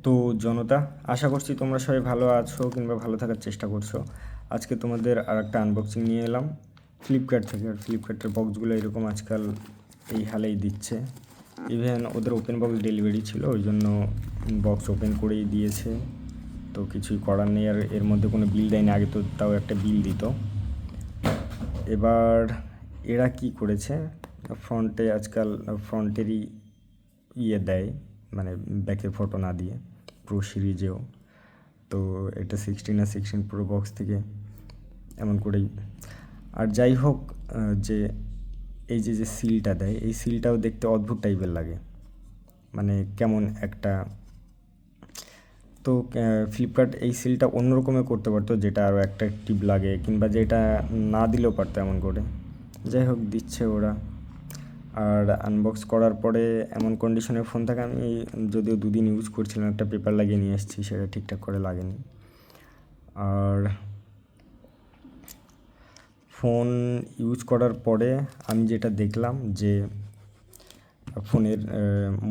তো জনতা, আশা করছি তোমরা সবাই ভালো আছো কিংবা ভালো থাকার চেষ্টা করছো। আজকে তোমাদের আর একটা আনবক্সিং নিয়ে এলাম ফ্লিপকার্ট থেকে। আর ফ্লিপকার্টের বক্সগুলো এরকম আজকাল এই হালেই দিচ্ছে। ইভেন ওদের ওপেন বক্স ডেলিভারি ছিল, ওই জন্য বক্স ওপেন করেই দিয়েছে। তো কিছুই করার নেই, আর এর মধ্যে কোনো বিল দেয়নি। আগে তো তাও একটা বিল দিত। এবার এরা কি করেছে, ফ্রন্টে আজকাল ফ্রন্টেরই দেয়, মানে ব্যাকের ফটো না দিয়ে প্রো সিরিজেও। তো এটা 16 প্রো বক্স থেকে এমন করেই। আর যাই হোক, যে এই যে সিলটা দেয়, এই সিলটাও দেখতে অদ্ভুত টাইপের লাগে, মানে কেমন একটা। তো ফ্লিপকার্ট এই সিলটা অন্যরকমের করতে পারতো, যেটা আরও অ্যাট্রাকটিভ লাগে, কিংবা যেটা না দিলেও পারতো এমন করে। যাই হোক, দিচ্ছে ওরা। আর আনবক্স করার পরে এমন কন্ডিশনের ফোন থাকে, আমি যদিও 2 দিন ইউজ করছিলাম, একটা পেপার লাগিয়ে নিয়ে এসেছি, সেটা ঠিকঠাক করে লাগেনি। আর ফোন ইউজ করার পরে আমি যেটা দেখলাম, যে ফোনের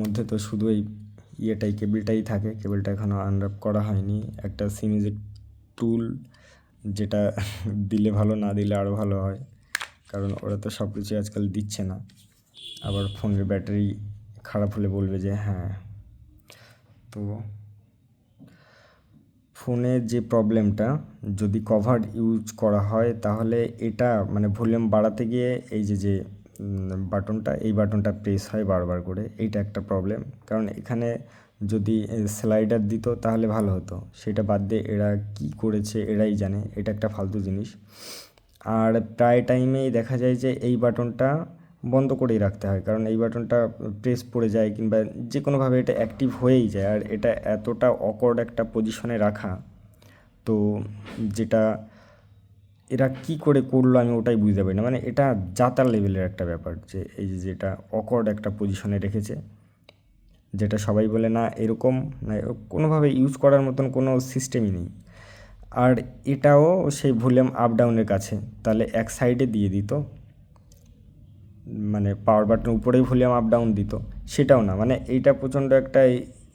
মধ্যে তো শুধু এই কেবলটাই থাকে। কেবলটা এখনও আনর্যাপ করা হয়নি। একটা সিম ইজেক্ট টুল, যেটা দিলে ভালো, না দিলে আরও ভালো হয়, কারণ ওরা তো সব কিছু আজকাল দিচ্ছে না। আবার ফোনের ব্যাটারি খারাপ হলে বলবে যে হ্যাঁ। তো ফোনের যে প্রবলেমটা, যদি কভার ইউজ করা হয় তাহলে এটা মানে ভলিউম বাড়াতে গিয়ে এই যে বাটনটা, এই বাটনটা প্রেস হয় বারবার করে। এইটা একটা প্রবলেম, কারণ এখানে যদি স্লাইডার দিত তাহলে ভালো হতো। সেটা বাদ দিয়ে এরা কি করেছে এরাই জানে, এটা একটা ফালতু জিনিস। আর প্রায় টাইমেই দেখা যায় যে এই বাটনটা বন্ধ করেই রাখতে হয়, কারণ এই বাটনটা প্রেস পড়ে যায় কিংবা যে কোনোভাবে এটা অ্যাক্টিভ হয়েই যায়। আর এটা এতটা অকওয়ার্ড একটা পজিশনে রাখা, তো যেটা এরা কি করে করলো আমি ওটাই বুঝতে পারি না। মানে এটা যাতার লেভেলের একটা ব্যাপার, যে এই যে যেটা অকওয়ার্ড একটা পজিশনে রেখেছে, যেটা সবাই বলে না এরকম, না কোনোভাবে ইউজ করার মতন কোনো সিস্টেমই নেই। আর এটাও সেই ভলিউম আপ ডাউনের কাছে, তাহলে এক সাইডে দিয়ে দিত, মানে পাওয়ার বাটনের উপরেই ভলিউম আপ ডাউন দিত, সেটাও না। মানে এইটা প্রচণ্ড একটা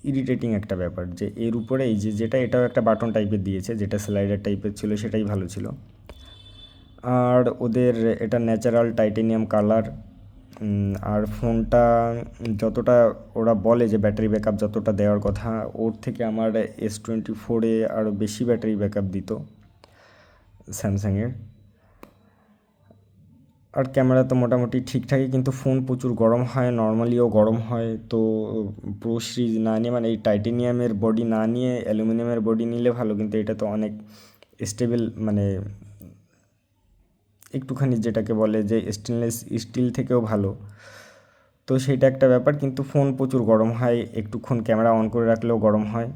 ইরিটেটিং একটা ব্যাপার, যে এর উপরে এই যে যেটা, এটাও একটা বাটন টাইপের দিয়েছে, যেটা স্লাইডার টাইপের ছিল সেটাই ভালো ছিল। আর ওদের এটা ন্যাচারাল টাইটেনিয়াম কালার। আর ফোনটা যতটা ওরা বলে যে ব্যাটারি ব্যাকআপ যতটা দেওয়ার কথা, ওর থেকে আমার S24-এ আরও বেশি ব্যাটারি ব্যাকআপ দিত স্যামসাংয়ের। আর ক্যামেরা তো মোটামুটি ঠিকঠাকই, কিন্তু ফোন প্রচুর গরম হয়, নর্মালিও গরম হয়। তো প্রো সিরিজ না নিয়ে, মানে এই টাইটেনিয়ামের বডি না নিয়ে অ্যালুমিনিয়ামের বডি নিলে ভালো, কিন্তু এটা তো অনেক স্টেবল, মানে একটুখানি যেটাকে বলে যে স্টেনলেস স্টিল থেকেও ভালো। তো সেইটা একটা ব্যাপার, কিন্তু ফোন প্রচুর গরম হয়, একটুক্ষণ ক্যামেরা অন করে রাখলেও গরম হয়।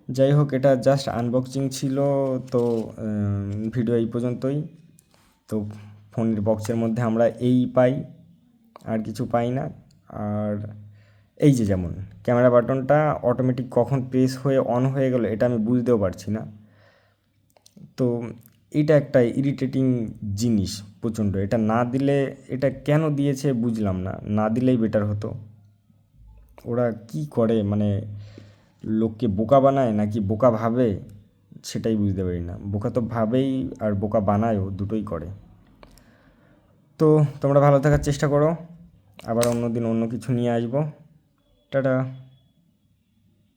যাই হোক, এটা জাস্ট আনবক্সিং ছিল। তো ভিডিও এই পর্যন্তই। তো ফোনের বক্সের মধ্যে আমরা এই পাই, আর কিছু পাই না। আর এই যে যেমন ক্যামেরা বাটনটা অটোমেটিক কখন প্রেস হয়ে অন হয়ে গেল এটা আমি বুঝতেও পারছি না। তো এটা একটা ইরিটেটিং জিনিস প্রচণ্ড। এটা না দিলে, এটা কেন দিয়েছে বুঝলাম না, না দিলেই বেটার হতো। ওরা কি করে, মানে লোককে বোকা বানায় নাকি বোকা ভাবে, সেটাই বুঝতে পারি না। বোকা তো ভাবেই, আর বোকা বানায়ও, দুটোই করে। তো তোমরা ভালো থাকার চেষ্টা করো, আবার অন্য দিন অন্য কিছু নিয়ে আসবো। টাটা।